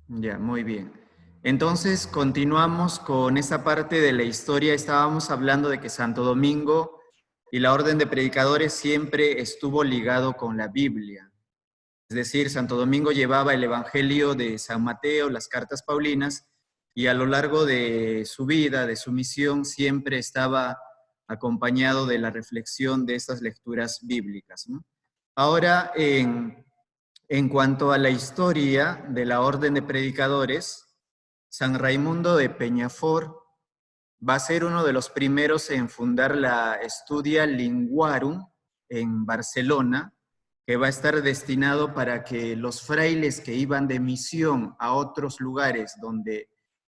Ya, muy bien. Entonces, continuamos con esa parte de la historia. Estábamos hablando de que Santo Domingo y la Orden de Predicadores siempre estuvo ligado con la Biblia. Es decir, Santo Domingo llevaba el Evangelio de San Mateo, las cartas paulinas, y a lo largo de su vida, de su misión, siempre estaba acompañado de la reflexión de estas lecturas bíblicas, ¿no? Ahora, en cuanto a la historia de la Orden de Predicadores, San Raimundo de Peñafort va a ser uno de los primeros en fundar la Studia Linguarum en Barcelona, que va a estar destinado para que los frailes que iban de misión a otros lugares donde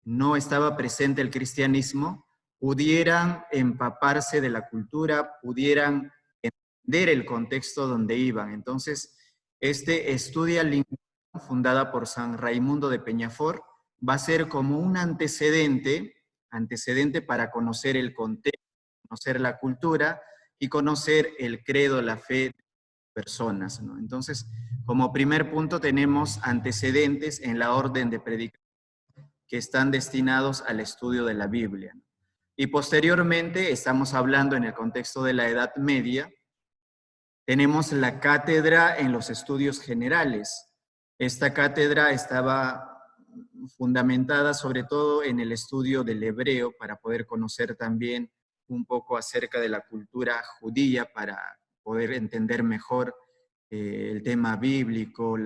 no estaba presente el cristianismo, pudieran empaparse de la cultura, pudieran entender el contexto donde iban. Entonces, este Studia Linguarum, fundada por San Raimundo de Peñafort, va a ser como un antecedente para conocer el contexto, conocer la cultura y conocer el credo, la fe de personas, ¿no? Entonces, como primer punto tenemos antecedentes en la orden de predicación que están destinados al estudio de la Biblia. Y posteriormente, estamos hablando en el contexto de la Edad Media, tenemos la cátedra en los estudios generales. Esta cátedra estaba fundamentada sobre todo en el estudio del hebreo para poder conocer también un poco acerca de la cultura judía, para poder entender mejor el tema bíblico,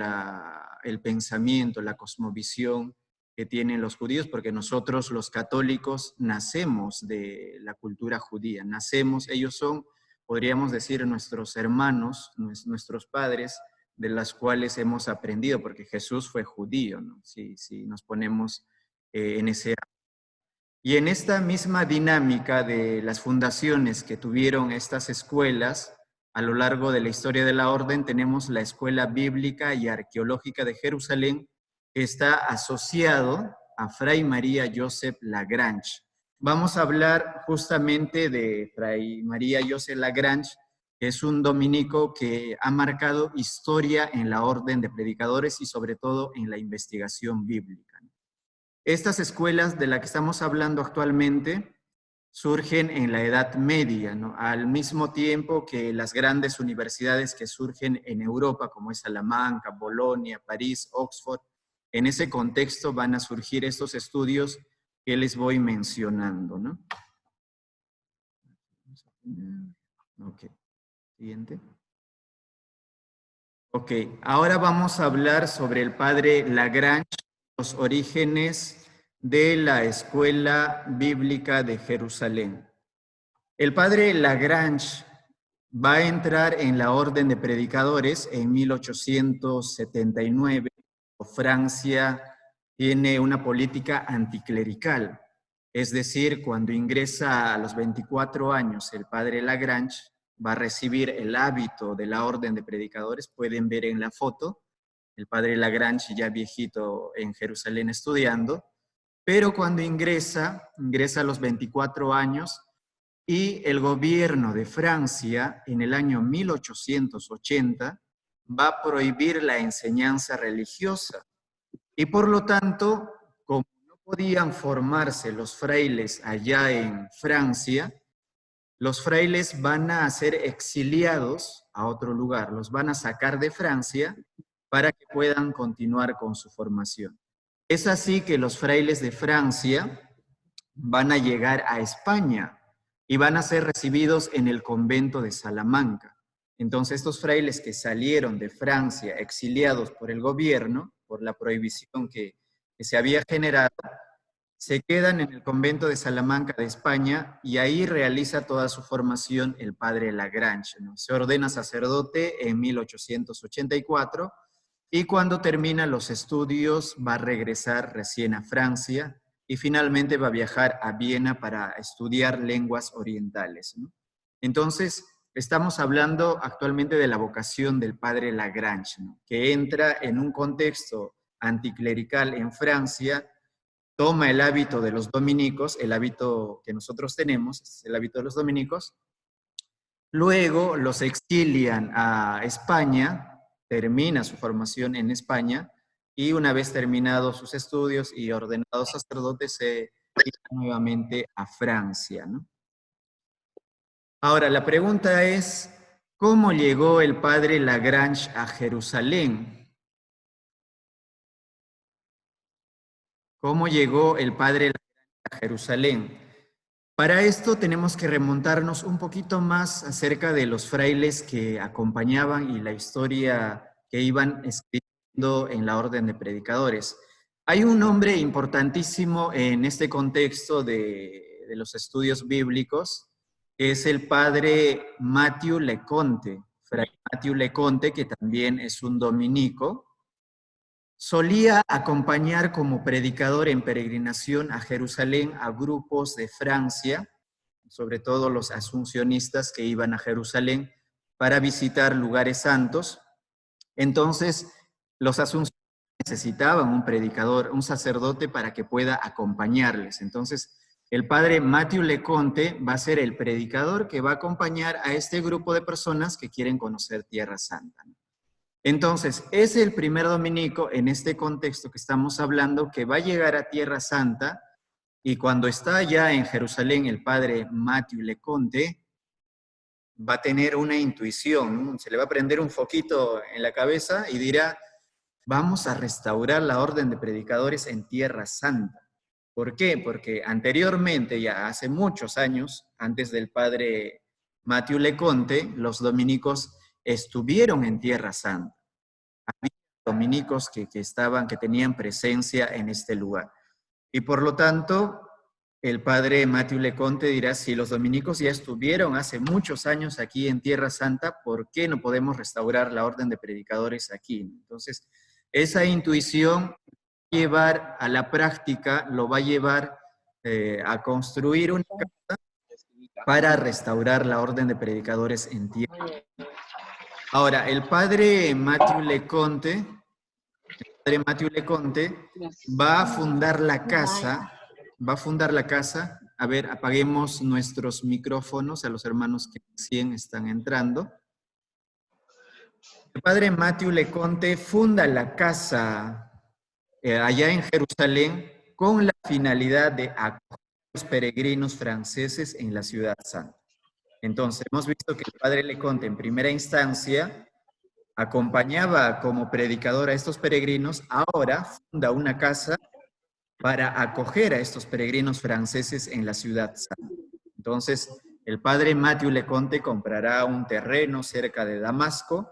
el pensamiento, la cosmovisión que tienen los judíos, porque nosotros los católicos nacemos de la cultura judía, ellos son, podríamos decir, nuestros hermanos, nuestros padres, de las cuales hemos aprendido, porque Jesús fue judío, ¿no? Si nos ponemos en ese... Y en esta misma dinámica de las fundaciones que tuvieron estas escuelas a lo largo de la historia de la orden, tenemos la Escuela Bíblica y Arqueológica de Jerusalén, que está asociado a Fray María Joseph Lagrange. Vamos a hablar justamente de Fray María Joseph Lagrange, que es un dominico que ha marcado historia en la orden de predicadores y sobre todo en la investigación bíblica. Estas escuelas de las que estamos hablando actualmente surgen en la Edad Media, ¿no? Al mismo tiempo que las grandes universidades que surgen en Europa, como es Salamanca, Bolonia, París, Oxford, en ese contexto van a surgir estos estudios que les voy mencionando, ¿no? Ok, siguiente. Ok, ahora vamos a hablar sobre el padre Lagrange, los orígenes de la Escuela Bíblica de Jerusalén. El padre Lagrange va a entrar en la orden de predicadores en 1879. Francia tiene una política anticlerical, es decir, cuando ingresa a los 24 años el padre Lagrange va a recibir el hábito de la orden de predicadores. Pueden ver en la foto el padre Lagrange ya viejito en Jerusalén estudiando, pero cuando ingresa a los 24 años, y el gobierno de Francia en el año 1880 va a prohibir la enseñanza religiosa. Y por lo tanto, como no podían formarse los frailes allá en Francia, los frailes van a ser exiliados a otro lugar, los van a sacar de Francia para que puedan continuar con su formación. Es así que los frailes de Francia van a llegar a España y van a ser recibidos en el convento de Salamanca. Entonces, estos frailes que salieron de Francia, exiliados por el gobierno, por la prohibición que se había generado, se quedan en el convento de Salamanca de España y ahí realiza toda su formación el padre Lagrange, ¿no? Se ordena sacerdote en 1884 y cuando termina los estudios va a regresar recién a Francia y finalmente va a viajar a Viena para estudiar lenguas orientales, ¿no? Entonces, estamos hablando actualmente de la vocación del padre Lagrange, ¿no? Que entra en un contexto anticlerical en Francia, toma el hábito de los dominicos, el hábito que nosotros tenemos, es el hábito de los dominicos, luego los exilian a España, termina su formación en España, y una vez terminados sus estudios y ordenados sacerdotes se iba nuevamente a Francia, ¿no? Ahora, la pregunta es, ¿cómo llegó el padre Lagrange a Jerusalén? ¿Cómo llegó el padre Lagrange a Jerusalén? Para esto tenemos que remontarnos un poquito más acerca de los frailes que acompañaban y la historia que iban escribiendo en la orden de predicadores. Hay un nombre importantísimo en este contexto de los estudios bíblicos, que es el padre Matthew Leconte, fray Matthew Leconte, que también es un dominico. Solía acompañar como predicador en peregrinación a Jerusalén a grupos de Francia, sobre todo los asuncionistas que iban a Jerusalén para visitar lugares santos. Entonces, los asuncionistas necesitaban un predicador, un sacerdote para que pueda acompañarles. Entonces, el padre Matthew Leconte va a ser el predicador que va a acompañar a este grupo de personas que quieren conocer Tierra Santa. Entonces, es el primer dominico en este contexto que estamos hablando que va a llegar a Tierra Santa y cuando está ya en Jerusalén el padre Matthew Leconte va a tener una intuición, ¿no? Se le va a prender un foquito en la cabeza y dirá, vamos a restaurar la orden de predicadores en Tierra Santa. ¿Por qué? Porque anteriormente, ya hace muchos años, antes del padre Matthew Leconte, los dominicos estuvieron en Tierra Santa. Había dominicos que tenían presencia en este lugar. Y por lo tanto, el padre Matthew Leconte dirá, si los dominicos ya estuvieron hace muchos años aquí en Tierra Santa, ¿por qué no podemos restaurar la orden de predicadores aquí? Entonces, esa intuición llevar a la práctica, lo va a llevar a construir una casa para restaurar la orden de predicadores en tierra. Ahora, el padre Matthew Leconte va a fundar la casa, a ver, apaguemos nuestros micrófonos a los hermanos que recién están entrando. El padre Matthew Leconte funda la casa allá en Jerusalén con la finalidad de acoger a los peregrinos franceses en la ciudad santa. Entonces, hemos visto que el padre Leconte en primera instancia acompañaba como predicador a estos peregrinos, ahora funda una casa para acoger a estos peregrinos franceses en la ciudad santa. Entonces, el padre Matthew Leconte comprará un terreno cerca de Damasco,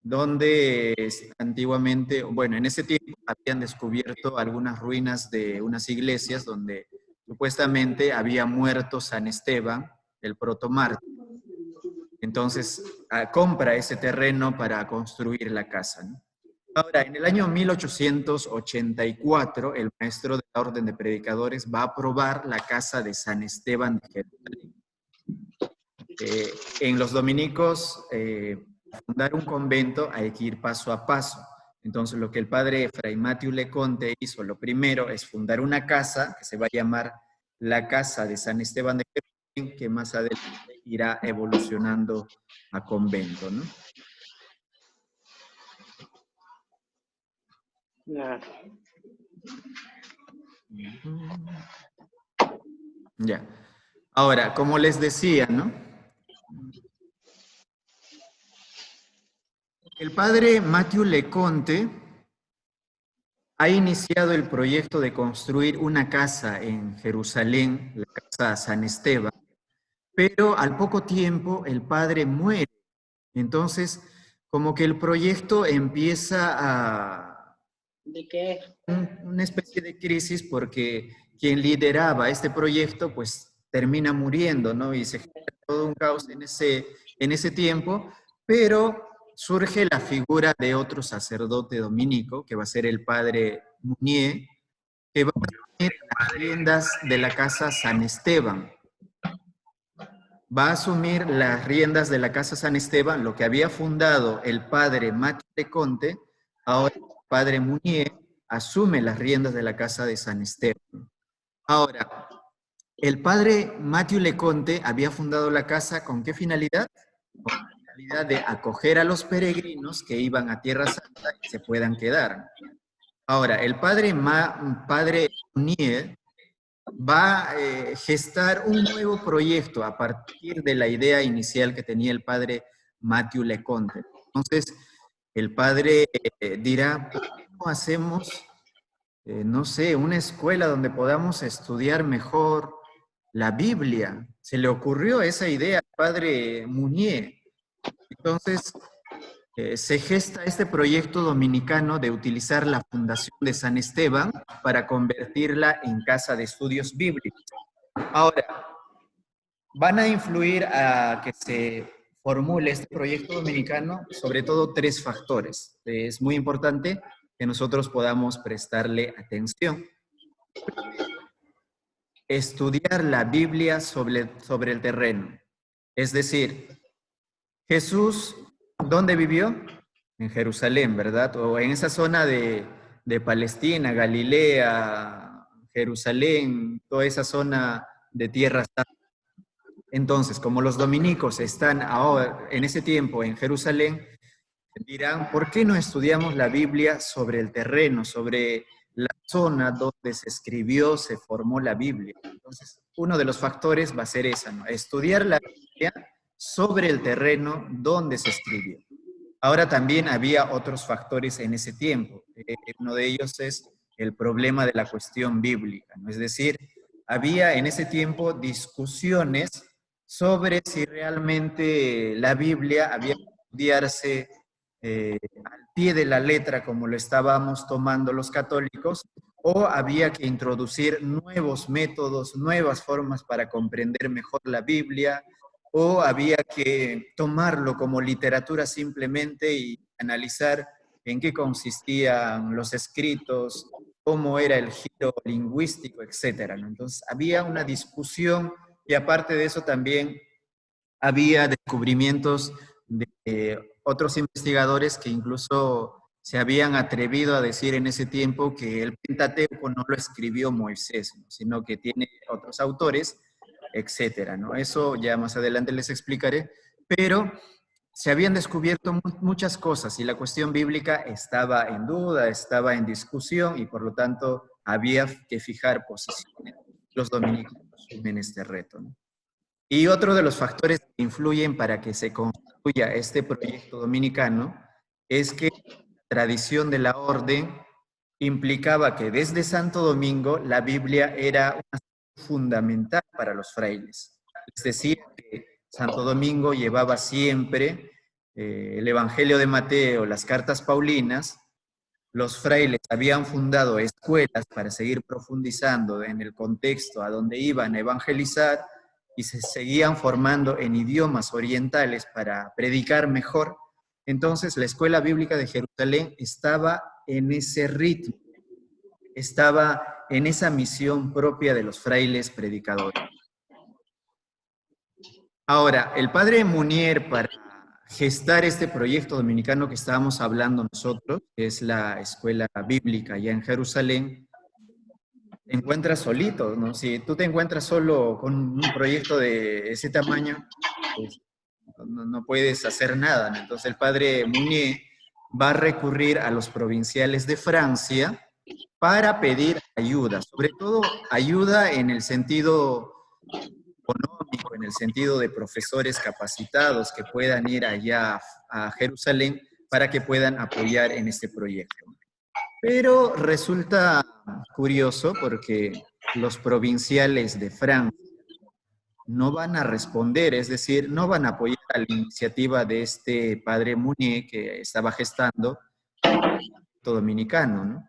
donde antiguamente, bueno, en ese tiempo habían descubierto algunas ruinas de unas iglesias donde supuestamente había muerto San Esteban, el protomártir. Entonces, compra ese terreno para construir la casa, ¿no? Ahora, en el año 1884, el maestro de la Orden de Predicadores va a aprobar la casa de San Esteban de Jerusalén. En los dominicos, fundar un convento hay que ir paso a paso. Entonces, lo que el padre Fray Matthew Leconte hizo, lo primero es fundar una casa que se va a llamar la Casa de San Esteban de Jerusalén, que más adelante irá evolucionando a convento, ¿no? Ya. Ahora, como les decía, ¿no? El padre Matthew Leconte ha iniciado el proyecto de construir una casa en Jerusalén, la casa San Esteban, pero al poco tiempo el padre muere. Entonces, como que el proyecto empieza a... ¿De qué? Una especie de crisis porque quien lideraba este proyecto pues termina muriendo, ¿no? Y se genera todo un caos en ese tiempo, pero surge la figura de otro sacerdote dominico, que va a ser el padre Munier, que va a asumir las riendas de la casa San Esteban. Va a asumir las riendas de la casa San Esteban, lo que había fundado el padre Matthew Leconte, ahora el padre Munier asume las riendas de la casa de San Esteban. Ahora, el padre Matthew Leconte había fundado la casa ¿con qué finalidad? Con la finalidad de acoger a los peregrinos que iban a Tierra Santa y se puedan quedar. Ahora, el padre Munier va a gestar un nuevo proyecto a partir de la idea inicial que tenía el padre Mathieu Leconte. Entonces, el padre dirá, ¿por qué no hacemos, no sé, una escuela donde podamos estudiar mejor la Biblia? Se le ocurrió esa idea al padre Munier. Entonces, se gesta este proyecto dominicano de utilizar la Fundación de San Esteban para convertirla en casa de estudios bíblicos. Ahora, van a influir a que se formule este proyecto dominicano, sobre todo tres factores. Es muy importante que nosotros podamos prestarle atención. Estudiar la Biblia sobre el terreno. Es decir, Jesús, ¿dónde vivió? En Jerusalén, ¿verdad? O en esa zona de Palestina, Galilea, Jerusalén, toda esa zona de tierra santa. Entonces, como los dominicos están ahora, en ese tiempo en Jerusalén, dirán, ¿por qué no estudiamos la Biblia sobre el terreno, sobre la zona donde se escribió, se formó la Biblia? Entonces, uno de los factores va a ser esa, ¿no? Estudiar la Biblia sobre el terreno donde se escribió. Ahora también había otros factores en ese tiempo. Uno de ellos es el problema de la cuestión bíblica, ¿no? Es decir, había en ese tiempo discusiones sobre si realmente la Biblia había que estudiarse al pie de la letra como lo estábamos tomando los católicos, o había que introducir nuevos métodos, nuevas formas para comprender mejor la Biblia, o había que tomarlo como literatura simplemente y analizar en qué consistían los escritos, cómo era el giro lingüístico, etcétera, ¿no? Entonces, había una discusión y aparte de eso también había descubrimientos de otros investigadores que incluso se habían atrevido a decir en ese tiempo que el Pentateuco no lo escribió Moisés, ¿no? Sino que tiene otros autores, etcétera, ¿no? Eso ya más adelante les explicaré, pero se habían descubierto muchas cosas y la cuestión bíblica estaba en duda, estaba en discusión y por lo tanto había que fijar posiciones. Los dominicos asumen este reto, ¿no? Y otro de los factores que influyen para que se construya este proyecto dominicano es que la tradición de la orden implicaba que desde Santo Domingo la Biblia era una fundamental para los frailes. Les decía que Santo Domingo llevaba siempre el Evangelio de Mateo, las cartas paulinas. Los frailes habían fundado escuelas para seguir profundizando en el contexto a donde iban a evangelizar y se seguían formando en idiomas orientales para predicar mejor. Entonces la Escuela Bíblica de Jerusalén estaba en ese ritmo, estaba en esa misión propia de los frailes predicadores. Ahora, el padre Munier, para gestar este proyecto dominicano que estábamos hablando nosotros, que es la escuela bíblica allá en Jerusalén, te encuentras solito, ¿no? Si tú te encuentras solo con un proyecto de ese tamaño, pues no puedes hacer nada, ¿no? Entonces el padre Munier va a recurrir a los provinciales de Francia para pedir ayuda, sobre todo ayuda en el sentido económico, en el sentido de profesores capacitados que puedan ir allá a Jerusalén para que puedan apoyar en este proyecto. Pero resulta curioso porque los provinciales de Francia no van a responder, es decir, no van a apoyar a la iniciativa de este padre Munier que estaba gestando todo dominicano, ¿no?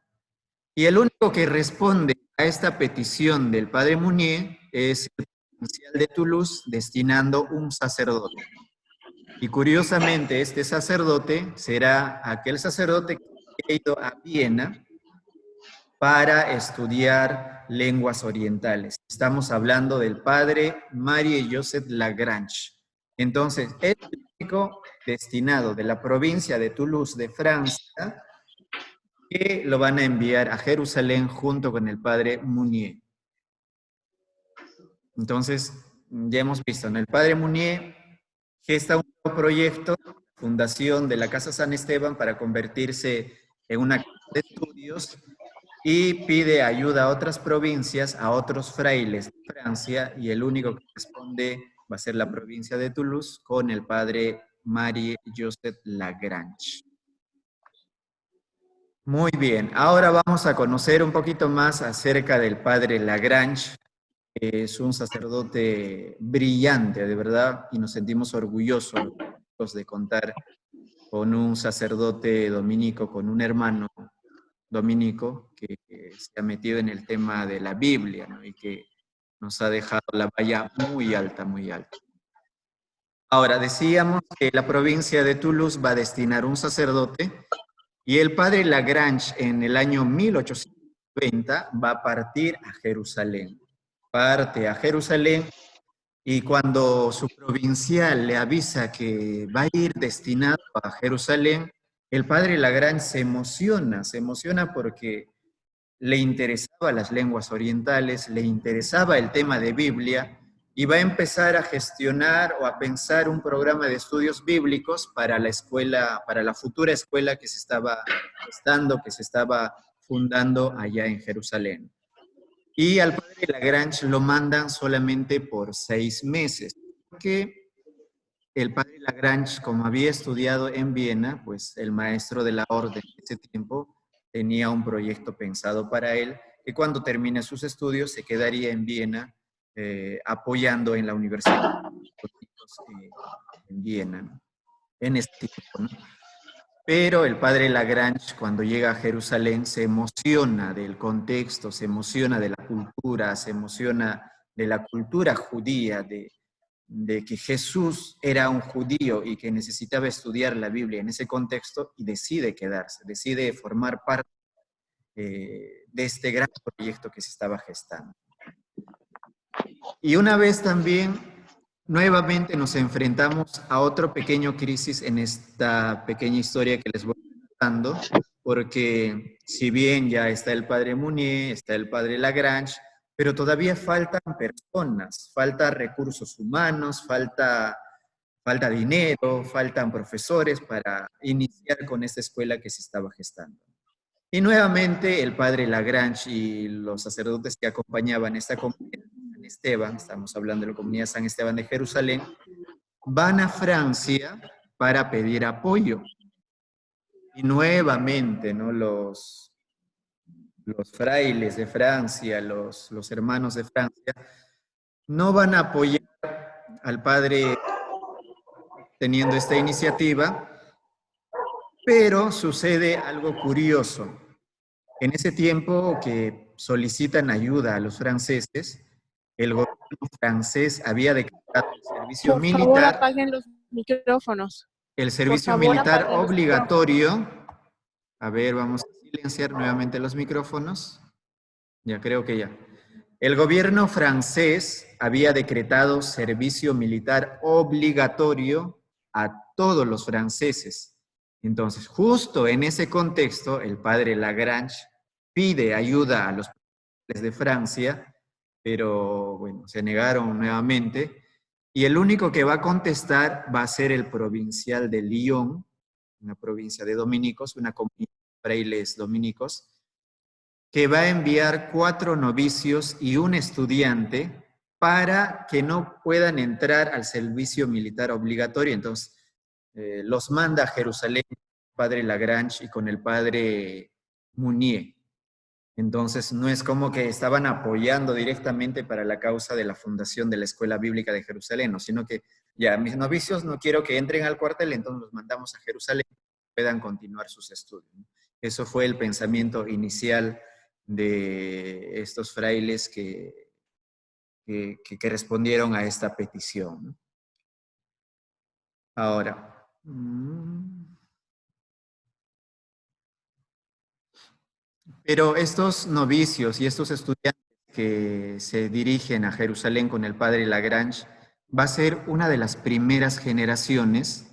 Y el único que responde a esta petición del padre Munier es el provincial de Toulouse destinando un sacerdote. Y curiosamente, este sacerdote será aquel sacerdote que ha ido a Viena para estudiar lenguas orientales. Estamos hablando del padre Marie-Joseph Lagrange. Entonces, es el único destinado de la provincia de Toulouse de Francia que lo van a enviar a Jerusalén junto con el padre Munier. Entonces, ya hemos visto, ¿no? El padre Munier gesta un nuevo proyecto, fundación de la Casa San Esteban para convertirse en una de estudios y pide ayuda a otras provincias, a otros frailes de Francia, y el único que responde va a ser la provincia de Toulouse con el padre Marie-Joseph Lagrange. Muy bien, ahora vamos a conocer un poquito más acerca del padre Lagrange. Es un sacerdote brillante, de verdad, y nos sentimos orgullosos de contar con un sacerdote dominico, con un hermano dominico que se ha metido en el tema de la Biblia, ¿no? Y que nos ha dejado la valla muy alta, muy alta. Ahora, decíamos que la provincia de Toulouse va a destinar un sacerdote y el padre Lagrange en el año 1890 va a partir a Jerusalén. Parte a Jerusalén y cuando su provincial le avisa que va a ir destinado a Jerusalén, el padre Lagrange se emociona porque le interesaban las lenguas orientales, le interesaba el tema de Biblia y va a empezar a gestionar o a pensar un programa de estudios bíblicos para la escuela, para la futura escuela que se estaba gestando, que se estaba fundando allá en Jerusalén. Y al padre Lagrange lo mandan solamente por 6 meses, porque el padre Lagrange, como había estudiado en Viena, pues el maestro de la orden de ese tiempo tenía un proyecto pensado para él, que cuando termine sus estudios se quedaría en Viena apoyando en la Universidad en Viena, ¿no? En ese tiempo, ¿no? Pero el padre Lagrange, cuando llega a Jerusalén, se emociona del contexto, se emociona de la cultura, se emociona de la cultura judía, de que Jesús era un judío y que necesitaba estudiar la Biblia en ese contexto y decide quedarse, decide formar parte de este gran proyecto que se estaba gestando. Y una vez también, nuevamente nos enfrentamos a otro pequeño crisis en esta pequeña historia que les voy contando, porque si bien ya está el padre Mounier, está el padre Lagrange, pero todavía faltan personas, falta recursos humanos, falta dinero, faltan profesores para iniciar con esta escuela que se estaba gestando. Y nuevamente el padre Lagrange y los sacerdotes que acompañaban esta comunidad, San Esteban, estamos hablando de la comunidad San Esteban de Jerusalén, van a Francia para pedir apoyo. Y nuevamente, ¿no? Los frailes de Francia, los hermanos de Francia, no van a apoyar al padre teniendo esta iniciativa, pero sucede algo curioso. En ese tiempo que solicitan ayuda a los franceses, el gobierno francés había decretado Por favor, apaguen los micrófonos. el servicio militar obligatorio. A ver, vamos a silenciar nuevamente los micrófonos. Ya creo que ya. El gobierno francés había decretado servicio militar obligatorio a todos los franceses. Entonces, justo en ese contexto, el padre Lagrange pide ayuda a los de Francia, pero bueno, se negaron nuevamente. Y el único que va a contestar va a ser el provincial de Lyon, una provincia de dominicos, una comunidad de frailes dominicos, que va a enviar 4 novicios y un estudiante para que no puedan entrar al servicio militar obligatorio. Entonces, los manda a Jerusalén el padre Lagrange y con el padre Mounier. Entonces, no es como que estaban apoyando directamente para la causa de la fundación de la Escuela Bíblica de Jerusalén, ¿no? Sino que ya mis novicios no quiero que entren al cuartel, entonces los mandamos a Jerusalén para que puedan continuar sus estudios, ¿no? Eso fue el pensamiento inicial de estos frailes que respondieron a esta petición, ¿no? Ahora, pero estos novicios y estos estudiantes que se dirigen a Jerusalén con el padre Lagrange va a ser una de las primeras generaciones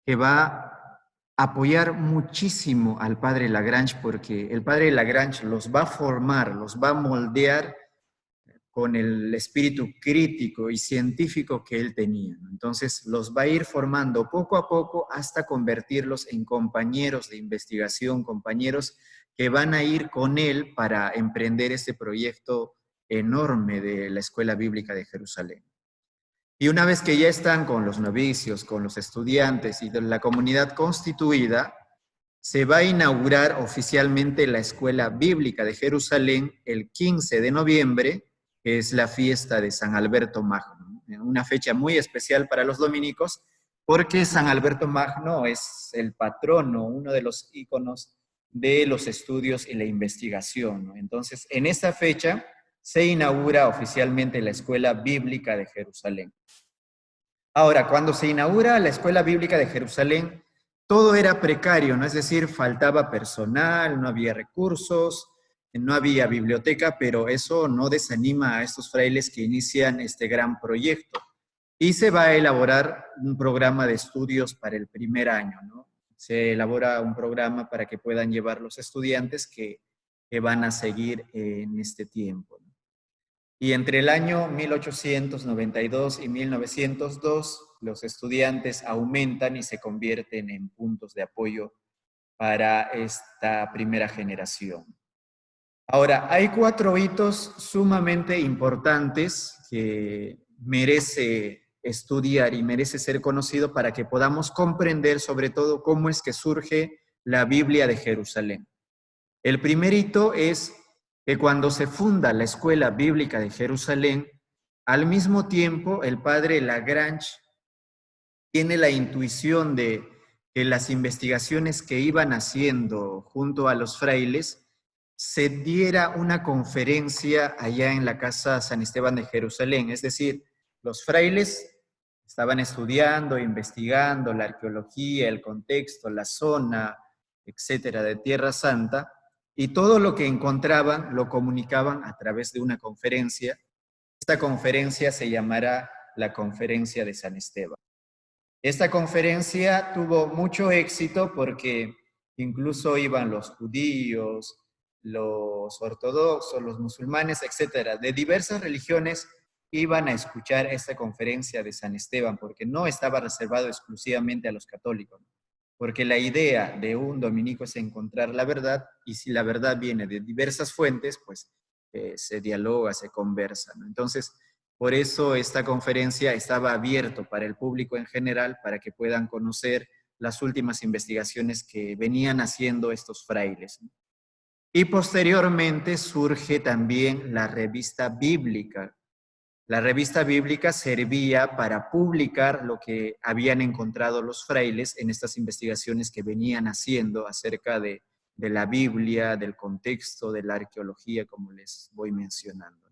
que va a apoyar muchísimo al padre Lagrange, porque el padre Lagrange los va a formar, los va a moldear con el espíritu crítico y científico que él tenía. Entonces los va a ir formando poco a poco hasta convertirlos en compañeros de investigación, compañeros que van a ir con él para emprender este proyecto enorme de la Escuela Bíblica de Jerusalén. Y una vez que ya están con los novicios, con los estudiantes y de la comunidad constituida, se va a inaugurar oficialmente la Escuela Bíblica de Jerusalén el 15 de noviembre, que es la fiesta de San Alberto Magno, una fecha muy especial para los dominicos, porque San Alberto Magno es el patrono, uno de los íconos de los estudios y la investigación, ¿no? Entonces, en esta fecha se inaugura oficialmente la Escuela Bíblica de Jerusalén. Ahora, cuando se inaugura la Escuela Bíblica de Jerusalén, todo era precario, ¿no? Es decir, faltaba personal, no había recursos, no había biblioteca, pero eso no desanima a estos frailes que inician este gran proyecto. Y se va a elaborar un programa de estudios para el primer año, ¿no? Se elabora un programa para que puedan llevar los estudiantes que van a seguir en este tiempo, ¿no? Y entre el año 1892 y 1902, los estudiantes aumentan y se convierten en puntos de apoyo para esta primera generación. Ahora, hay 4 hitos sumamente importantes que merece estudiar y merece ser conocido para que podamos comprender sobre todo cómo es que surge la Biblia de Jerusalén. El primer hito es que cuando se funda la Escuela Bíblica de Jerusalén, al mismo tiempo el padre Lagrange tiene la intuición de que las investigaciones que iban haciendo junto a los frailes se diera una conferencia allá en la Casa San Esteban de Jerusalén. Es decir, los frailes estaban estudiando, investigando la arqueología, el contexto, la zona, etcétera, de Tierra Santa, y todo lo que encontraban lo comunicaban a través de una conferencia. Esta conferencia se llamará la Conferencia de San Esteban. Esta conferencia tuvo mucho éxito porque incluso iban los judíos, los ortodoxos, los musulmanes, etcétera, de diversas religiones iban a escuchar esta conferencia de San Esteban, porque no estaba reservado exclusivamente a los católicos, porque la idea de un dominico es encontrar la verdad, y si la verdad viene de diversas fuentes, pues se dialoga, se conversa, ¿no? Entonces, por eso esta conferencia estaba abierta para el público en general, para que puedan conocer las últimas investigaciones que venían haciendo estos frailes. Y posteriormente surge también la revista bíblica. La revista bíblica servía para publicar lo que habían encontrado los frailes en estas investigaciones que venían haciendo acerca de la Biblia, del contexto, de la arqueología, como les voy mencionando.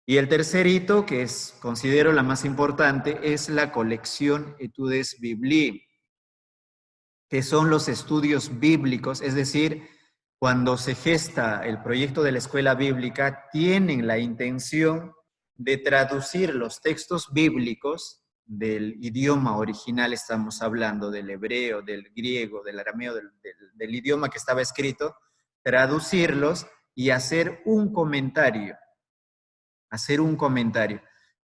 Y el tercer hito, que considero la más importante, es la colección Etudes Bibliae, que son los estudios bíblicos, es decir, cuando se gesta el proyecto de la escuela bíblica, tienen la intención de traducir los textos bíblicos del idioma original, estamos hablando del hebreo, del griego, del arameo, del idioma que estaba escrito, traducirlos y hacer un comentario.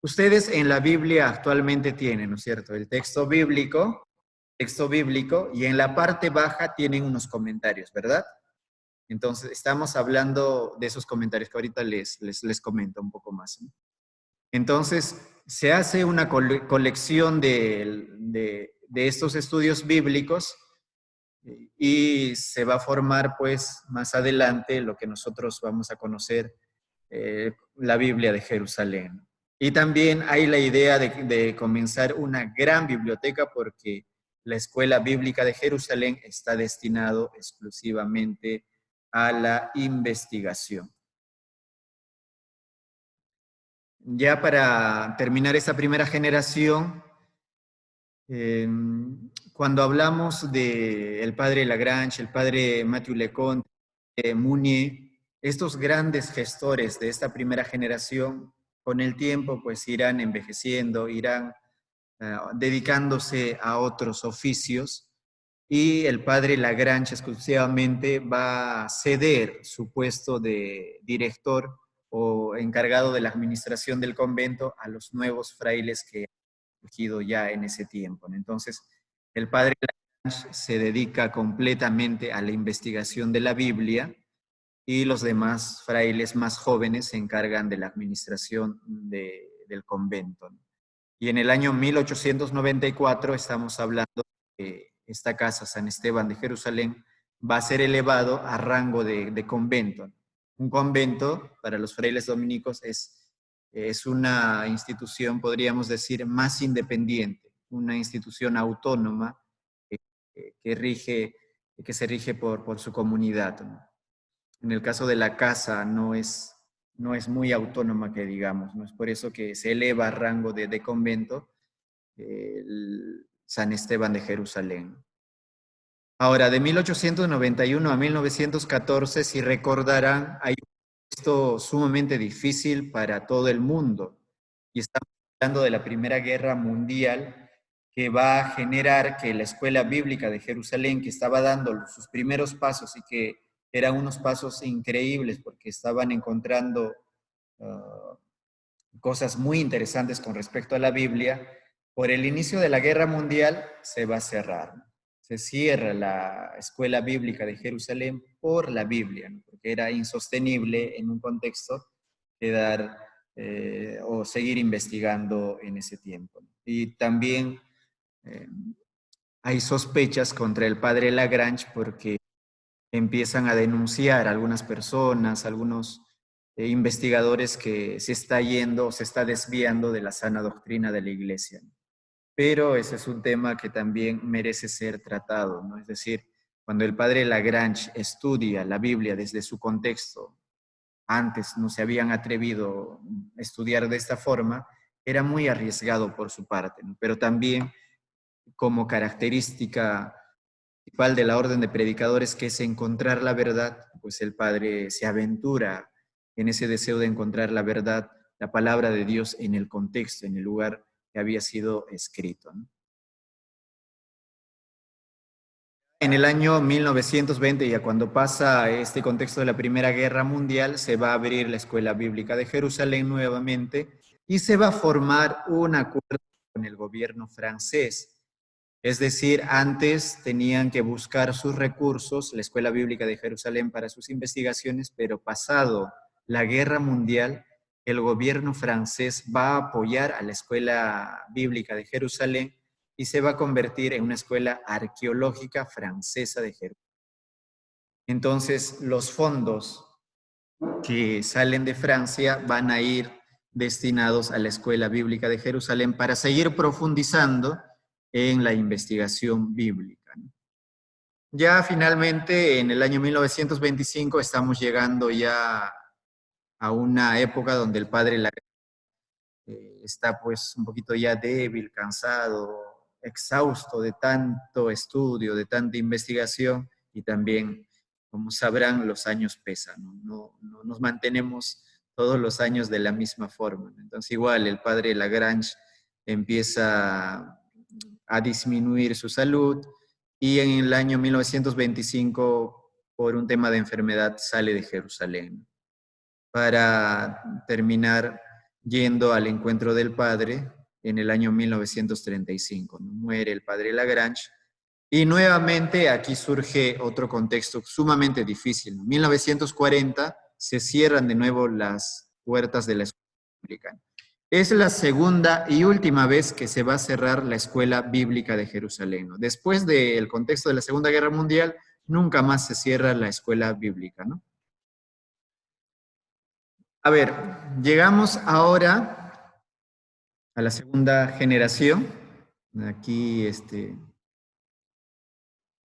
Ustedes en la Biblia actualmente tienen, ¿no es cierto?, el texto bíblico, y en la parte baja tienen unos comentarios, ¿verdad? Entonces, estamos hablando de esos comentarios que ahorita les comento un poco más, ¿no? Entonces, se hace una colección de estos estudios bíblicos y se va a formar, pues, más adelante lo que nosotros vamos a conocer, la Biblia de Jerusalén. Y también hay la idea de comenzar una gran biblioteca porque la Escuela Bíblica de Jerusalén está destinado exclusivamente a la investigación. Ya para terminar esa primera generación, cuando hablamos del padre Lagrange, el padre Mathieu Leconte, Mounier, estos grandes gestores de esta primera generación, con el tiempo pues irán envejeciendo, irán dedicándose a otros oficios, y el padre Lagrange exclusivamente va a ceder su puesto de director o encargado de la administración del convento a los nuevos frailes que han surgido ya en ese tiempo, ¿no? Entonces, el padre se dedica completamente a la investigación de la Biblia y los demás frailes más jóvenes se encargan de la administración del convento. Y en el año 1894 estamos hablando que esta casa, San Esteban de Jerusalén, va a ser elevado a rango de convento. Un convento, para los frailes dominicos, es una institución, podríamos decir, más independiente, una institución autónoma que se rige por su comunidad, ¿no? En el caso de la casa no es muy autónoma que digamos, ¿no? Es por eso que se eleva a rango de convento San Esteban de Jerusalén. Ahora, de 1891 a 1914, si recordarán, hay un contexto sumamente difícil para todo el mundo. Y estamos hablando de la Primera Guerra Mundial, que va a generar que la Escuela Bíblica de Jerusalén, que estaba dando sus primeros pasos y que eran unos pasos increíbles porque estaban encontrando cosas muy interesantes con respecto a la Biblia, por el inicio de la Guerra Mundial se va a cerrar. Se cierra la Escuela Bíblica de Jerusalén por la Biblia, ¿no? Porque era insostenible en un contexto quedar o seguir investigando en ese tiempo. Y también hay sospechas contra el padre Lagrange porque empiezan a denunciar a algunas personas, algunos investigadores que se está yendo o se está desviando de la sana doctrina de la Iglesia. Pero ese es un tema que también merece ser tratado, ¿no? Es decir, cuando el padre Lagrange estudia la Biblia desde su contexto, antes no se habían atrevido a estudiar de esta forma, era muy arriesgado por su parte, ¿no? Pero también como característica principal de la orden de predicadores, que es encontrar la verdad, pues el padre se aventura en ese deseo de encontrar la verdad, la palabra de Dios en el contexto, en el lugar que había sido escrito, ¿no? En el año 1920, ya cuando pasa este contexto de la Primera Guerra Mundial, se va a abrir la Escuela Bíblica de Jerusalén nuevamente y se va a formar un acuerdo con el gobierno francés. Es decir, antes tenían que buscar sus recursos, la Escuela Bíblica de Jerusalén, para sus investigaciones, pero pasado la Guerra Mundial, el gobierno francés va a apoyar a la Escuela Bíblica de Jerusalén y se va a convertir en una escuela arqueológica francesa de Jerusalén. Entonces, los fondos que salen de Francia van a ir destinados a la Escuela Bíblica de Jerusalén para seguir profundizando en la investigación bíblica. Ya finalmente, en el año 1925, estamos llegando ya a una época donde el padre está pues un poquito ya débil, cansado, exhausto de tanto estudio, de tanta investigación, y también, como sabrán, los años pesan, no nos mantenemos todos los años de la misma forma. Entonces igual el padre Lagrange empieza a disminuir su salud y en el año 1925, por un tema de enfermedad, sale de Jerusalén para terminar yendo al encuentro del Padre en el año 1935. Muere el Padre Lagrange y nuevamente aquí surge otro contexto sumamente difícil. En 1940 se cierran de nuevo las puertas de la escuela bíblica. Es la segunda y última vez que se va a cerrar la Escuela Bíblica de Jerusalén, ¿no? Después del contexto de la Segunda Guerra Mundial, nunca más se cierra la Escuela Bíblica, ¿no? A ver, llegamos ahora a la segunda generación. Aquí,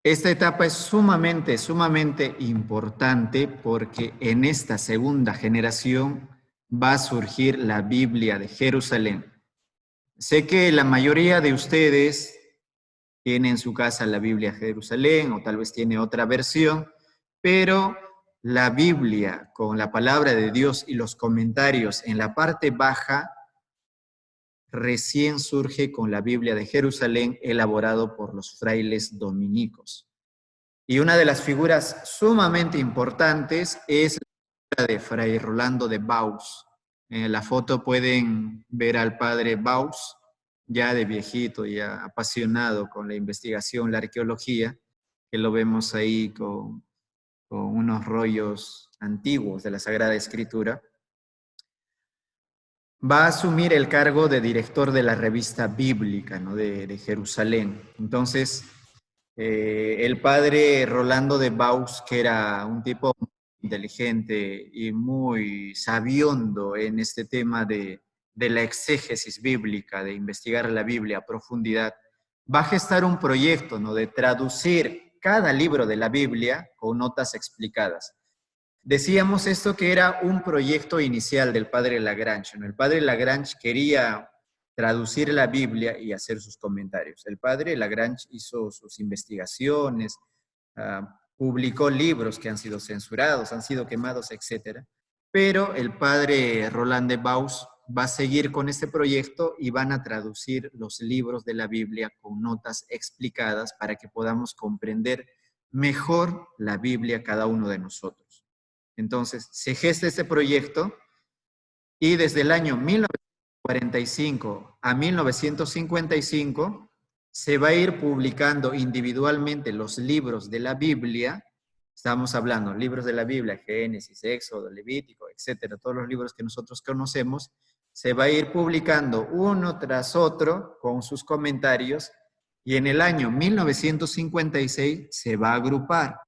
esta etapa es sumamente importante porque en esta segunda generación va a surgir la Biblia de Jerusalén. Sé que la mayoría de ustedes tiene en su casa la Biblia de Jerusalén o tal vez tiene otra versión, pero la Biblia con la palabra de Dios y los comentarios en la parte baja recién surge con la Biblia de Jerusalén elaborado por los frailes dominicos. Y una de las figuras sumamente importantes es la de Fray Rolando de Baus. En la foto pueden ver al padre Baus, ya de viejito, ya apasionado con la investigación, la arqueología, que lo vemos ahí con unos rollos antiguos de la Sagrada Escritura, va a asumir el cargo de director de la revista bíblica, ¿no? de Jerusalén. Entonces, el padre Rolando de Baus, que era un tipo muy inteligente y muy sabiondo en este tema de la exégesis bíblica, de investigar la Biblia a profundidad, va a gestar un proyecto, ¿no? de traducir cada libro de la Biblia con notas explicadas. Decíamos esto que era un proyecto inicial del padre Lagrange, ¿no? El padre Lagrange quería traducir la Biblia y hacer sus comentarios. El padre Lagrange hizo sus investigaciones, publicó libros que han sido censurados, han sido quemados, etc. Pero el padre Roland de Baus va a seguir con este proyecto y van a traducir los libros de la Biblia con notas explicadas para que podamos comprender mejor la Biblia cada uno de nosotros. Entonces, se gesta este proyecto y desde el año 1945 a 1955 se va a ir publicando individualmente los libros de la Biblia. Estamos hablando libros de la Biblia, Génesis, Éxodo, Levítico, etcétera, todos los libros que nosotros conocemos, se va a ir publicando uno tras otro con sus comentarios y en el año 1956 se va a agrupar.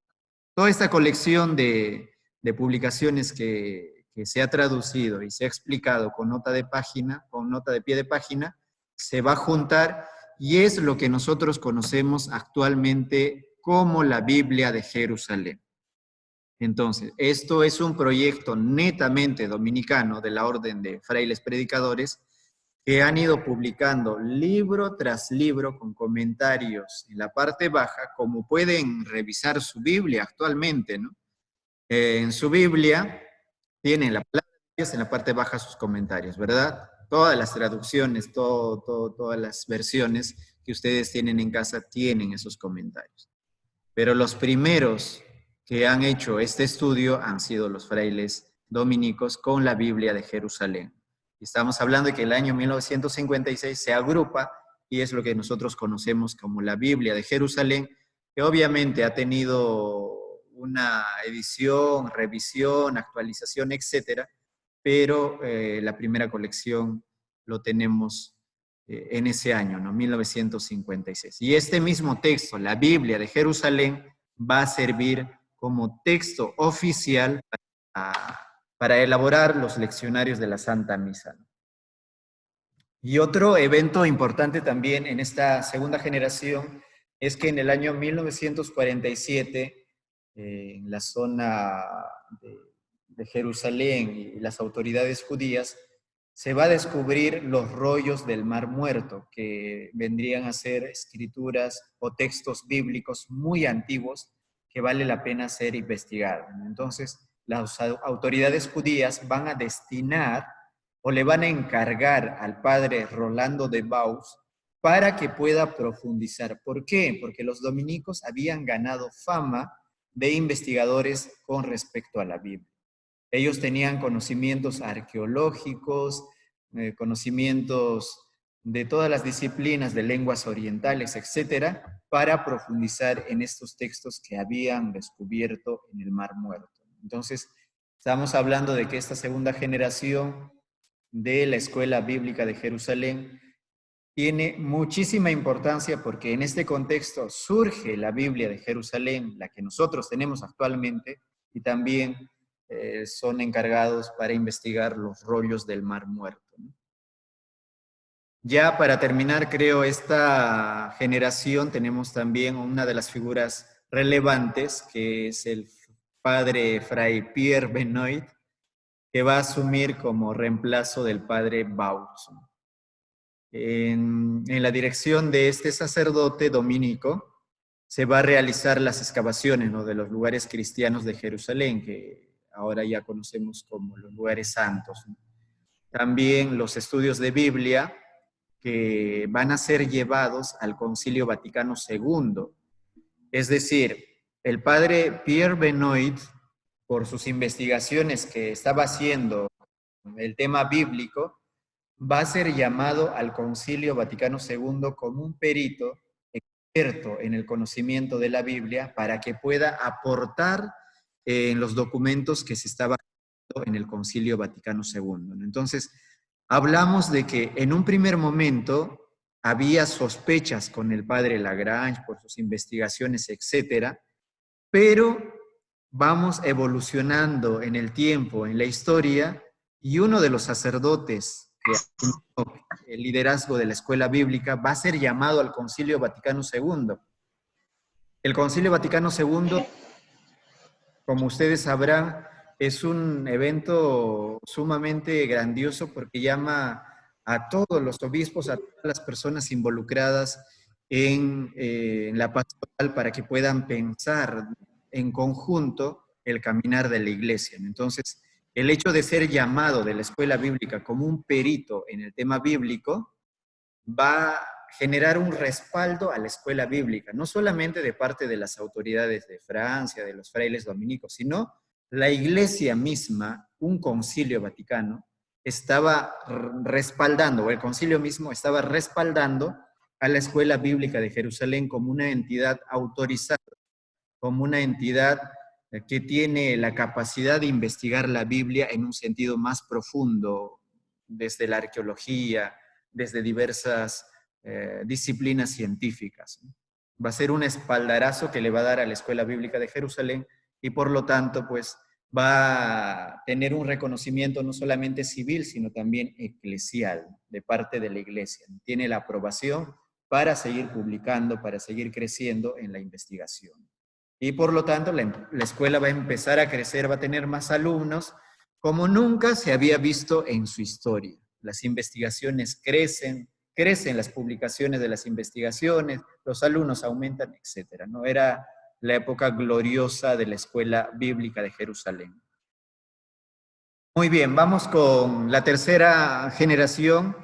Toda esta colección de publicaciones que se ha traducido y se ha explicado con nota de página, con nota de pie de página, se va a juntar y es lo que nosotros conocemos actualmente como la Biblia de Jerusalén. Entonces, esto es un proyecto netamente dominicano de la Orden de Frailes Predicadores que han ido publicando libro tras libro con comentarios en la parte baja, como pueden revisar su Biblia actualmente, ¿no? En su Biblia tienen la palabra de Dios, en la parte baja sus comentarios, ¿verdad? Todas las traducciones, todas las versiones que ustedes tienen en casa tienen esos comentarios. Pero los primeros que han hecho este estudio han sido los frailes dominicos con la Biblia de Jerusalén. Estamos hablando de que el año 1956 se agrupa y es lo que nosotros conocemos como la Biblia de Jerusalén, que obviamente ha tenido una edición, revisión, actualización, etcétera, pero la primera colección lo tenemos en ese año, ¿no? 1956. Y este mismo texto, la Biblia de Jerusalén, va a servir como texto oficial para elaborar los leccionarios de la Santa Misa, ¿no? Y otro evento importante también en esta segunda generación es que en el año 1947, en la zona de Jerusalén y las autoridades judías, se va a descubrir los rollos del Mar Muerto, que vendrían a ser escrituras o textos bíblicos muy antiguos que vale la pena ser investigados. Entonces, las autoridades judías van a destinar o le van a encargar al padre Rolando de Baus para que pueda profundizar. ¿Por qué? Porque los dominicos habían ganado fama de investigadores con respecto a la Biblia. Ellos tenían conocimientos arqueológicos, conocimientos de todas las disciplinas de lenguas orientales, etcétera, para profundizar en estos textos que habían descubierto en el Mar Muerto. Entonces, estamos hablando de que esta segunda generación de la Escuela Bíblica de Jerusalén tiene muchísima importancia porque en este contexto surge la Biblia de Jerusalén, la que nosotros tenemos actualmente, y también son encargados para investigar los rollos del Mar Muerto, ¿no? Ya para terminar, creo, esta generación tenemos también una de las figuras relevantes, que es el padre Fray Pierre Benoit, que va a asumir como reemplazo del padre Baus. En la dirección de este sacerdote dominico se va a realizar las excavaciones, ¿no?, de los lugares cristianos de Jerusalén, que ahora ya conocemos como los lugares santos, ¿no? También los estudios de Biblia que van a ser llevados al Concilio Vaticano II. Es decir, el padre Pierre Benoit, por sus investigaciones que estaba haciendo el tema bíblico, va a ser llamado al Concilio Vaticano II como un perito experto en el conocimiento de la Biblia para que pueda aportar en los documentos que se estaban en el Concilio Vaticano II. Entonces, hablamos de que en un primer momento había sospechas con el padre Lagrange por sus investigaciones, etcétera, pero vamos evolucionando en el tiempo, en la historia, y uno de los sacerdotes que asumió el liderazgo de la escuela bíblica va a ser llamado al Concilio Vaticano II. El Concilio Vaticano II, como ustedes sabrán, es un evento sumamente grandioso porque llama a todos los obispos, a todas las personas involucradas en la pastoral para que puedan pensar en conjunto el caminar de la iglesia. Entonces, el hecho de ser llamado de la escuela bíblica como un perito en el tema bíblico va a generar un respaldo a la escuela bíblica, no solamente de parte de las autoridades de Francia, de los frailes dominicos, sino la iglesia misma, un concilio vaticano, estaba respaldando, o el concilio mismo estaba respaldando a la escuela bíblica de Jerusalén como una entidad autorizada, como una entidad que tiene la capacidad de investigar la Biblia en un sentido más profundo, desde la arqueología, desde diversas disciplinas científicas. Va a ser un espaldarazo que le va a dar a la Escuela Bíblica de Jerusalén y por lo tanto, pues, va a tener un reconocimiento no solamente civil, sino también eclesial de parte de la Iglesia. Tiene la aprobación para seguir publicando, para seguir creciendo en la investigación. Y por lo tanto, la escuela va a empezar a crecer, va a tener más alumnos, como nunca se había visto en su historia. Las investigaciones crecen, crecen las publicaciones de las investigaciones, los alumnos aumentan, etc. ¿No? Era la época gloriosa de la Escuela Bíblica de Jerusalén. Muy bien, vamos con la tercera generación,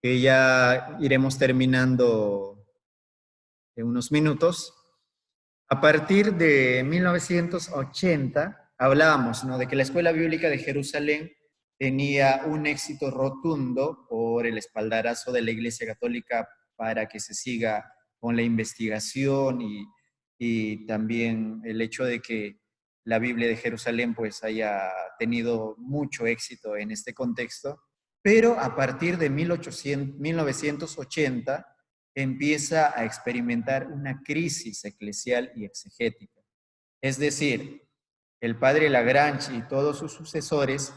que ya iremos terminando en unos minutos. A partir de 1980, hablábamos, ¿no?, de que la Escuela Bíblica de Jerusalén tenía un éxito rotundo por el espaldarazo de la Iglesia Católica para que se siga con la investigación y también el hecho de que la Biblia de Jerusalén pues haya tenido mucho éxito en este contexto. Pero a partir de 1980 empieza a experimentar una crisis eclesial y exegética. Es decir, el padre Lagrange y todos sus sucesores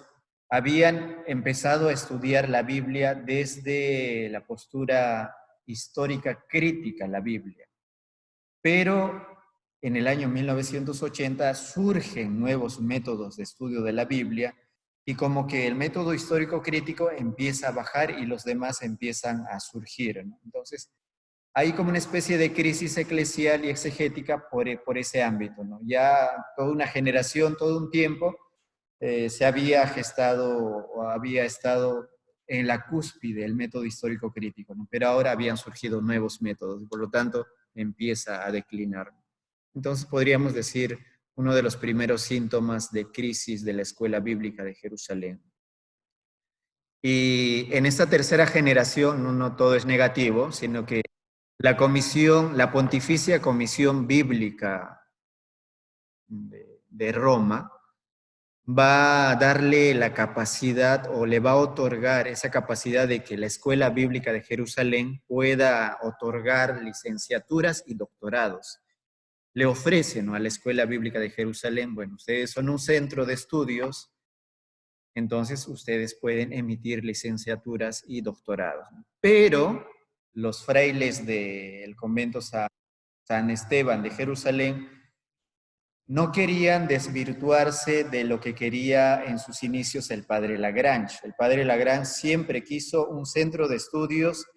habían empezado a estudiar la Biblia desde la postura histórica crítica a la Biblia. Pero en el año 1980 surgen nuevos métodos de estudio de la Biblia y como que el método histórico crítico empieza a bajar y los demás empiezan a surgir, ¿no? Entonces, hay como una especie de crisis eclesial y exegética por ese ámbito, ¿no? Ya toda una generación, todo un tiempo, se había gestado o había estado en la cúspide del método histórico crítico, ¿no? Pero ahora habían surgido nuevos métodos y por lo tanto empieza a declinar. Entonces podríamos decir uno de los primeros síntomas de crisis de la Escuela Bíblica de Jerusalén. Y en esta tercera generación no todo es negativo, sino que la comisión, la Pontificia Comisión Bíblica de Roma, va a darle la capacidad o le va a otorgar esa capacidad de que la Escuela Bíblica de Jerusalén pueda otorgar licenciaturas y doctorados. Le ofrecen, ¿no?, a la Escuela Bíblica de Jerusalén, bueno, ustedes son un centro de estudios, entonces ustedes pueden emitir licenciaturas y doctorados. Pero los frailes del convento San Esteban de Jerusalén no querían desvirtuarse de lo que quería en sus inicios el padre Lagrange. El padre Lagrange siempre quiso un centro de estudios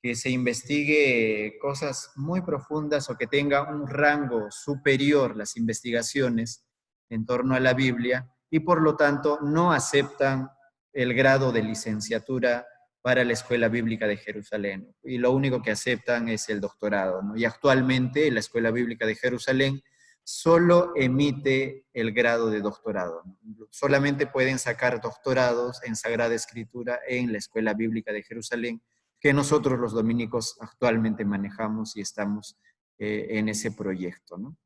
que se investigue cosas muy profundas o que tenga un rango superior las investigaciones en torno a la Biblia y por lo tanto no aceptan el grado de licenciatura para la Escuela Bíblica de Jerusalén y lo único que aceptan es el doctorado, ¿no? Y actualmente la Escuela Bíblica de Jerusalén solo emite el grado de doctorado. Solamente pueden sacar doctorados en Sagrada Escritura en la Escuela Bíblica de Jerusalén, que nosotros los dominicos actualmente manejamos y estamos en ese proyecto, ¿no?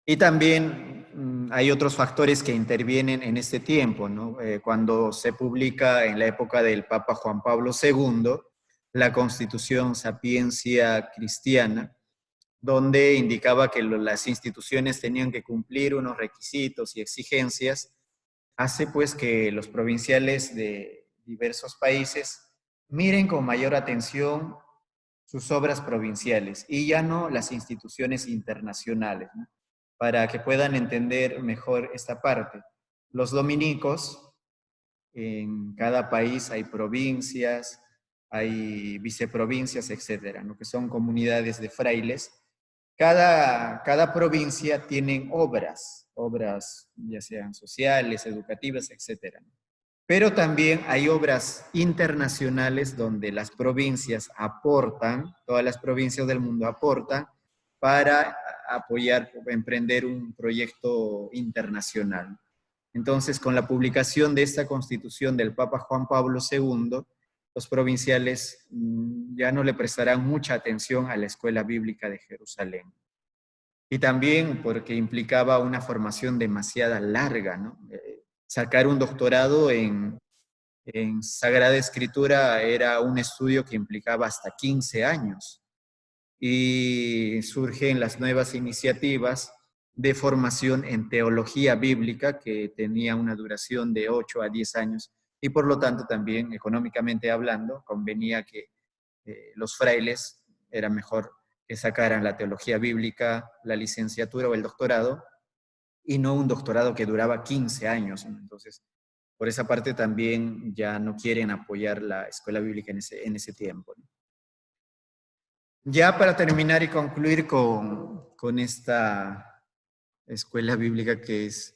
Y también hay otros factores que intervienen en este tiempo, ¿no? Cuando se publica en la época del Papa Juan Pablo II, la Constitución Sapiencia Cristiana, donde indicaba que las instituciones tenían que cumplir unos requisitos y exigencias, hace pues que los provinciales de diversos países miren con mayor atención sus obras provinciales y ya no las instituciones internacionales, ¿no? Para que puedan entender mejor esta parte. Los dominicos, en cada país hay provincias, hay viceprovincias, etcétera, ¿no? Que son comunidades de frailes. Cada provincia tiene obras ya sean sociales, educativas, etcétera, ¿no? Pero también hay obras internacionales donde las provincias aportan, todas las provincias del mundo aportan para apoyar, emprender un proyecto internacional. Entonces, con la publicación de esta constitución del Papa Juan Pablo II, los provinciales ya no le prestarán mucha atención a la Escuela Bíblica de Jerusalén. Y también porque implicaba una formación demasiado larga, ¿no? Sacar un doctorado en Sagrada Escritura era un estudio que implicaba hasta 15 años. Y surgen las nuevas iniciativas de formación en teología bíblica que tenía una duración de 8 a 10 años y por lo tanto también económicamente hablando convenía que los frailes era mejor que sacaran la teología bíblica, la licenciatura o el doctorado y no un doctorado que duraba 15 años, ¿no? Entonces, por esa parte también ya no quieren apoyar la escuela bíblica en ese tiempo, ¿no? Ya para terminar y concluir con esta escuela bíblica que es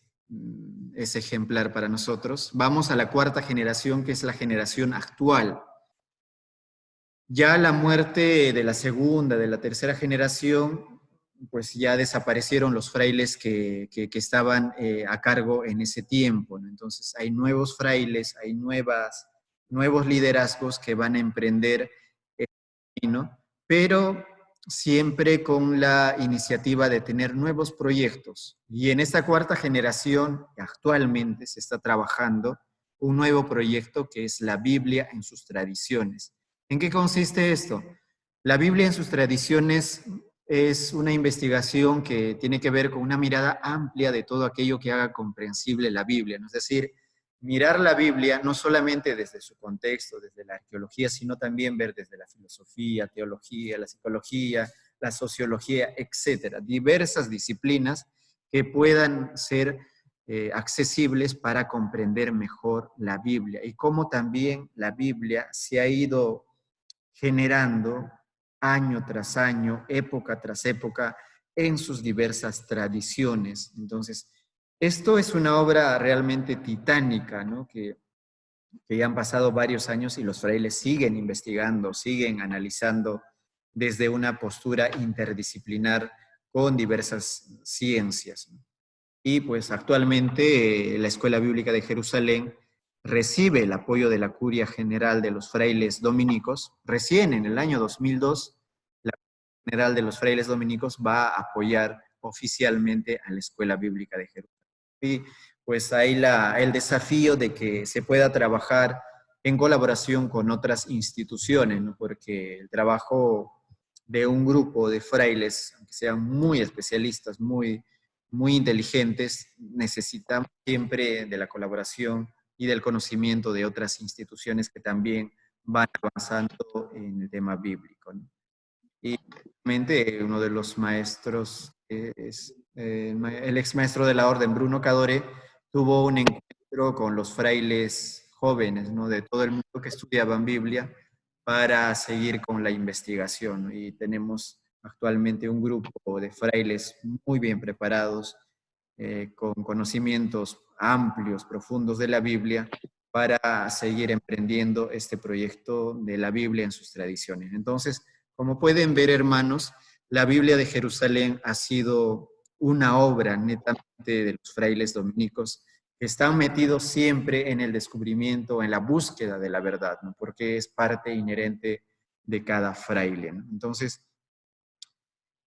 ejemplar para nosotros, vamos a la cuarta generación, que es la generación actual. Ya la muerte de la segunda, de la tercera generación, pues ya desaparecieron los frailes que estaban a cargo en ese tiempo, ¿no? Entonces hay nuevos frailes, hay nuevos liderazgos que van a emprender el camino, pero siempre con la iniciativa de tener nuevos proyectos. Y en esta cuarta generación actualmente se está trabajando un nuevo proyecto que es la Biblia en sus tradiciones. ¿En qué consiste esto? La Biblia en sus tradiciones es una investigación que tiene que ver con una mirada amplia de todo aquello que haga comprensible la Biblia, ¿no? Es decir, mirar la Biblia no solamente desde su contexto, desde la arqueología, sino también ver desde la filosofía, teología, la psicología, la sociología, etcétera, diversas disciplinas que puedan ser accesibles para comprender mejor la Biblia y cómo también la Biblia se ha ido generando año tras año, época tras época, en sus diversas tradiciones. Entonces, esto es una obra realmente titánica, ¿no? Que ya han pasado varios años y los frailes siguen investigando, siguen analizando desde una postura interdisciplinar con diversas ciencias, ¿no? Y pues actualmente la Escuela Bíblica de Jerusalén recibe el apoyo de la Curia General de los Frailes Dominicos. Recién en el año 2002, la Curia General de los Frailes Dominicos va a apoyar oficialmente a la Escuela Bíblica de Jerusalén. Y pues ahí el desafío de que se pueda trabajar en colaboración con otras instituciones, ¿no? Porque el trabajo de un grupo de frailes, aunque sean muy especialistas, muy inteligentes, necesitamos siempre de la colaboración y del conocimiento de otras instituciones que también van avanzando en el tema bíblico, ¿no? Y realmente uno de los maestros, el ex maestro de la orden, Bruno Cadore, tuvo un encuentro con los frailes jóvenes, ¿no? De todo el mundo que estudiaban Biblia para seguir con la investigación, ¿no? Y tenemos actualmente un grupo de frailes muy bien preparados, con conocimientos amplios, profundos de la Biblia, para seguir emprendiendo este proyecto de la Biblia en sus tradiciones. Entonces, como pueden ver, hermanos, la Biblia de Jerusalén ha sido una obra netamente de los frailes dominicos que están metidos siempre en el descubrimiento, en la búsqueda de la verdad, ¿no? Porque es parte inherente de cada fraile, ¿no? Entonces,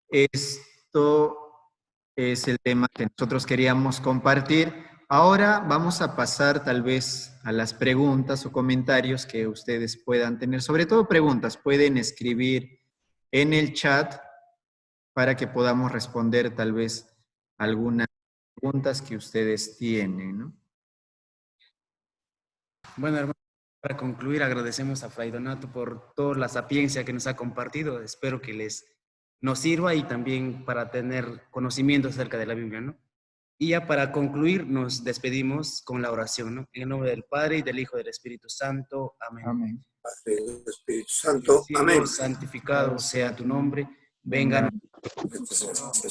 esto es el tema que nosotros queríamos compartir. Ahora vamos a pasar tal vez a las preguntas o comentarios que ustedes puedan tener. Sobre todo preguntas, pueden escribir en el chat para que podamos responder tal vez algunas preguntas que ustedes tienen, ¿no? Bueno, hermano, para concluir, agradecemos a Fray Donato por toda la sapiencia que nos ha compartido. Espero que nos sirva y también para tener conocimiento acerca de la Biblia, ¿no? Y ya para concluir, nos despedimos con la oración, ¿no? En el nombre del Padre, y del Hijo, y del Espíritu Santo. Amén. Amén. Padre, del Espíritu Santo. Cielo, Amén. santificado sea tu nombre. Venga,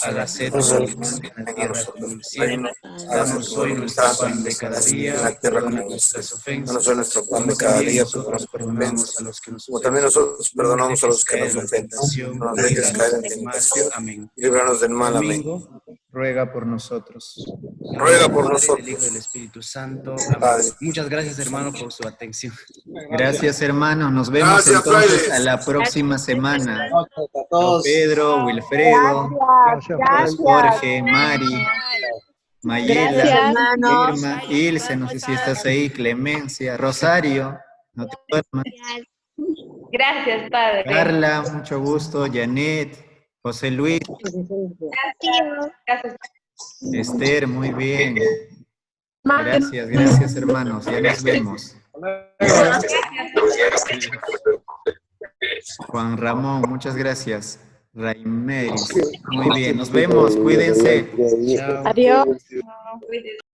hágase tu Hágase voluntad en la tierra como en el cielo. Danos hoy nuestro pan de cada día, perdona nuestras ofensas. Danos hoy nuestro pan como de cada también día, nosotros perdonamos a los que nos como también ofenden. nosotros perdonamos a los que nos ofenden. Tentación, No nos dejes caer en líbranos del mal. tentación. Amén. Líbranos del mal. Amén. Domingo, Ruega por nosotros. Ruega por Padre, nosotros. del Hijo y del Espíritu Santo. Amén. Padre. Muchas gracias, hermano, por su atención. Gracias, hermanos. Nos vemos Gracias, entonces frailes. a la próxima semana. A todos. Pedro, Wilfredo, Jorge, Mari, Mayela, Gracias, hermanos. Irma, Ilse, no sé si estás ahí, Clemencia, Rosario, no te duermas, Gracias, Padre. Carla, mucho gusto, Janet, José Luis, Gracias. Esther, muy bien. Gracias, gracias, hermanos, ya nos vemos. Juan Ramón, muchas gracias. Raimeris, muy bien, nos vemos, cuídense. Chao. Adiós.